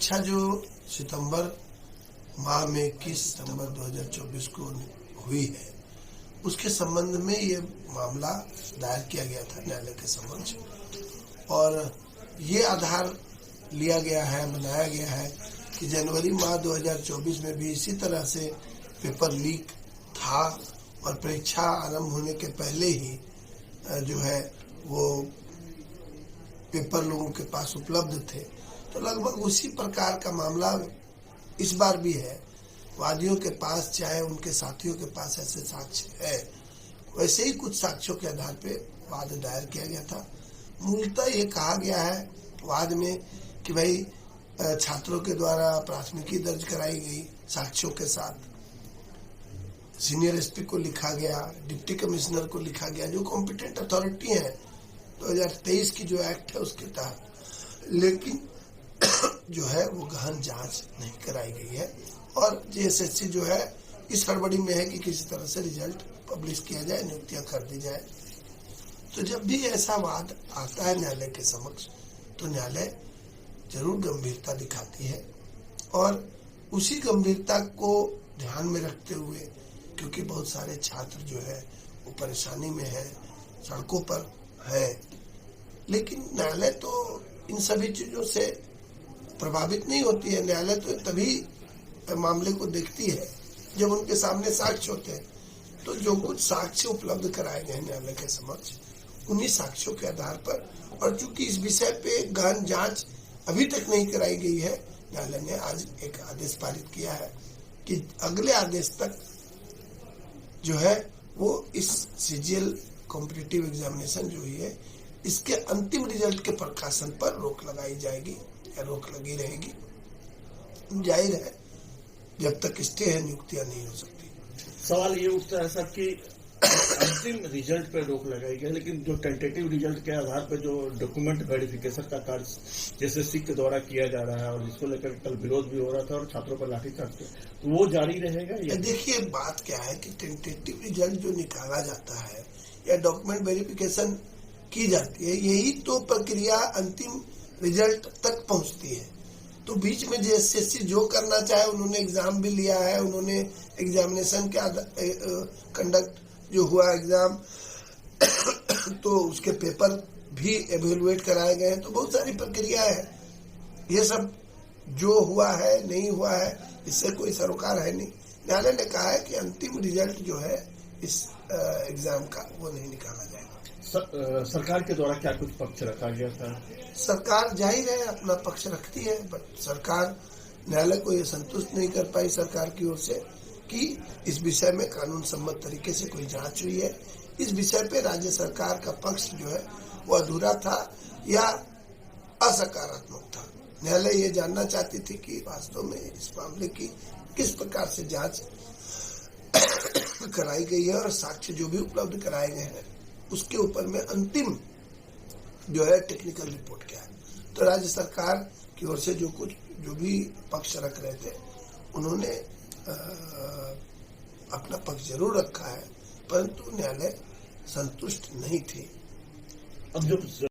परीक्षा जो सितंबर माह में 21 सितंबर 2024 को हुई है, उसके संबंध में ये मामला दायर किया गया था न्यायालय के समक्ष, और ये आधार लिया गया है, बनाया गया है कि जनवरी माह 2024 में भी इसी तरह से पेपर लीक था और परीक्षा आरंभ होने के पहले ही जो है वो पेपर लोगों के पास उपलब्ध थे। तो लगभग उसी प्रकार का मामला इस बार भी है। वादियों के पास, चाहे उनके साथियों के पास ऐसे साक्ष्य है, वैसे ही कुछ साक्ष्यों के आधार पे वाद दायर किया गया था। मूलतः ये कहा गया है वाद में कि भाई छात्रों के द्वारा प्राथमिकी दर्ज कराई गई साक्ष्यों के साथ, सीनियर एसपी को लिखा गया, डिप्टी कमिश्नर को लिखा गया, जो कॉम्पिटेंट अथॉरिटी है 2023 की जो एक्ट है उसके तहत, लेकिन जो है वो गहन जांच नहीं कराई गई है। और जेएसएससी जो है इस हड़बड़ी में है कि किसी तरह से रिजल्ट पब्लिश किया जाए, नियुक्तियां कर दी जाए। तो जब भी ऐसा वाद आता है न्यायालय के समक्ष, तो न्यायालय जरूर गंभीरता दिखाती है, और उसी गंभीरता को ध्यान में रखते हुए, क्योंकि बहुत सारे छात्र जो है वो परेशानी में है, सड़कों पर है, लेकिन न्यायालय तो इन सभी चीजों से प्रभावित नहीं होती है। न्यायालय तो तभी मामले को देखती है जब उनके सामने साक्ष्य होते हैं। तो जो कुछ साक्ष्य उपलब्ध कराए गए न्यायालय के समक्ष, उन्हीं साक्ष्यों के आधार पर, और चूंकि इस विषय पे गहन जांच अभी तक नहीं कराई गई है, न्यायालय ने आज एक आदेश पारित किया है कि अगले आदेश तक जो है वो इस सीजीएल कॉम्पिटिटिव एग्जामिनेशन जो हुई है, इसके अंतिम रिजल्ट के प्रकाशन पर रोक लगाई जाएगी या रोक लगी रहेगी। जाहिर है जब तक स्टे है, नियुक्तियां नहीं हो सकती। सवाल ये उठता है सर कि अंतिम रिजल्ट पे रोक लगाई गई, लेकिन जो टेंटेटिव रिजल्ट के आधार पर जो डॉक्यूमेंट वेरिफिकेशन का कार्य जेएसएससी के द्वारा किया जा रहा है, और इसको लेकर कल विरोध भी हो रहा था और छात्रों पर लाठीचार्ज, तो वो जारी रहेगा या? देखिए, बात क्या है कि टेंटेटिव रिजल्ट जो निकाला जाता है या डॉक्यूमेंट वेरिफिकेशन की जाती है, यही तो प्रक्रिया अंतिम रिजल्ट तक पहुंचती है। तो बीच में जेएसएससी जो करना चाहे, उन्होंने एग्जाम भी लिया है, उन्होंने एग्जामिनेशन के कंडक्ट जो हुआ एग्जाम तो उसके पेपर भी एवेलुएट कराए गए हैं। तो बहुत सारी प्रक्रिया है, ये सब जो हुआ है नहीं हुआ है इससे कोई सरोकार है नहीं। न्यायालय ने कहा है कि अंतिम रिजल्ट जो है इस एग्जाम का वो नहीं निकाला जाएगा। सरकार के द्वारा क्या कुछ पक्ष रखा गया था? सरकार जाहिर है अपना पक्ष रखती है, बट सरकार न्यायालय को ये संतुष्ट नहीं कर पाई सरकार की ओर से कि इस विषय में कानून सम्मत तरीके से कोई जांच हुई है। इस विषय पे राज्य सरकार का पक्ष जो है वो अधूरा था या असकारात्मक था। न्यायालय ये जानना चाहती थी कि वास्तव में इस मामले की किस प्रकार से जांच कराई गई है, और साक्ष्य जो भी उपलब्ध कराए गए हैं उसके ऊपर में अंतिम जो है टेक्निकल रिपोर्ट क्या है। तो राज्य सरकार की ओर से जो भी पक्ष रख रहे थे, उन्होंने अपना पक्ष जरूर रखा है, परंतु न्यायालय संतुष्ट नहीं थी। अब जो